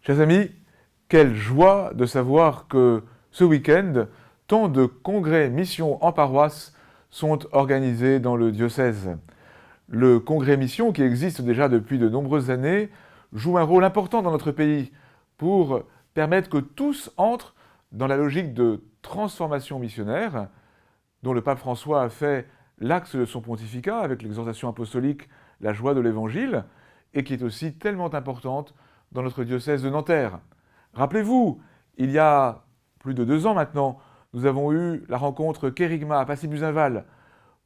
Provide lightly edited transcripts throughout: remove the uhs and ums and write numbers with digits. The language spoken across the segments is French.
Chers amis, quelle joie de savoir que ce week-end, tant de congrès missions en paroisse sont organisés dans le diocèse. Le congrès mission, qui existe déjà depuis de nombreuses années, joue un rôle important dans notre pays pour permettre que tous entrent dans la logique de transformation missionnaire dont le pape François a fait l'axe de son pontificat avec l'exhortation apostolique La joie de l'Évangile, et qui est aussi tellement importante dans notre diocèse de Nanterre. Rappelez-vous, il y a plus de 2 ans maintenant, nous avons eu la rencontre Kérigma à Passy-Buzinval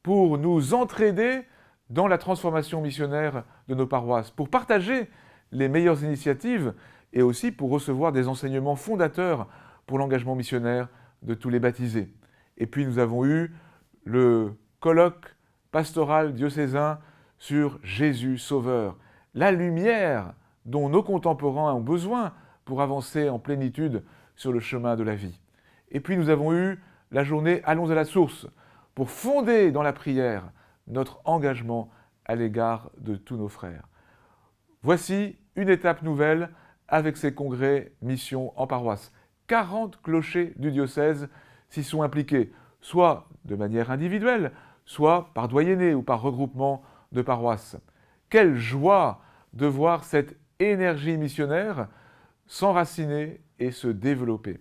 pour nous entraider dans la transformation missionnaire de nos paroisses, pour partager les meilleures initiatives et aussi pour recevoir des enseignements fondateurs pour l'engagement missionnaire de tous les baptisés. Et puis nous avons eu le colloque pastoral diocésain sur Jésus Sauveur, la lumière dont nos contemporains ont besoin pour avancer en plénitude sur le chemin de la vie. Et puis nous avons eu la journée Allons à la source, pour fonder dans la prière notre engagement à l'égard de tous nos frères. Voici une étape nouvelle avec ces congrès missions en paroisse. 40 clochers du diocèse s'y sont impliqués, soit de manière individuelle, soit par doyenné ou par regroupement de paroisses. Quelle joie de voir cette énergie missionnaire s'enraciner et se développer.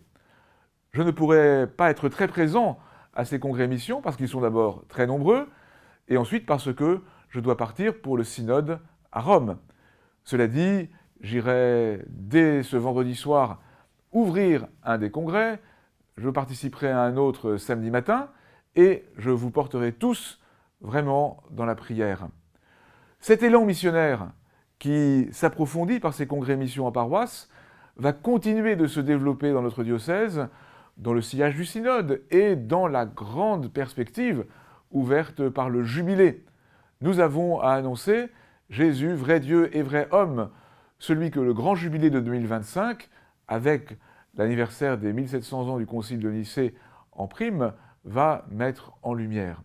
Je ne pourrais pas être très présent à ces congrès missions parce qu'ils sont d'abord très nombreux et ensuite parce que je dois partir pour le synode à Rome. Cela dit, j'irai dès ce vendredi soir ouvrir un des congrès, je participerai à un autre samedi matin et je vous porterai tous vraiment dans la prière. Cet élan missionnaire qui s'approfondit par ces congrès missions en paroisse va continuer de se développer dans notre diocèse, dans le sillage du synode et dans la grande perspective ouverte par le jubilé. Nous avons à annoncer Jésus, vrai Dieu et vrai homme, celui que le grand jubilé de 2025, avec l'anniversaire des 1700 ans du concile de Nicée en prime, va mettre en lumière.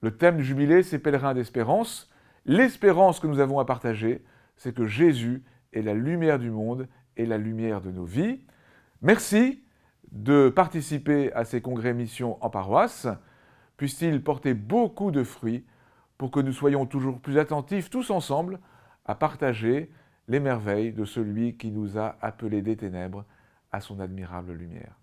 Le thème du jubilé, c'est pèlerin d'espérance. L'espérance que nous avons à partager, c'est que Jésus est la lumière du monde et la lumière de nos vies. Merci de participer à ces congrès missions en paroisse. Puisse-t-il porter beaucoup de fruits pour que nous soyons toujours plus attentifs tous ensemble à partager les merveilles de celui qui nous a appelés des ténèbres à son admirable lumière.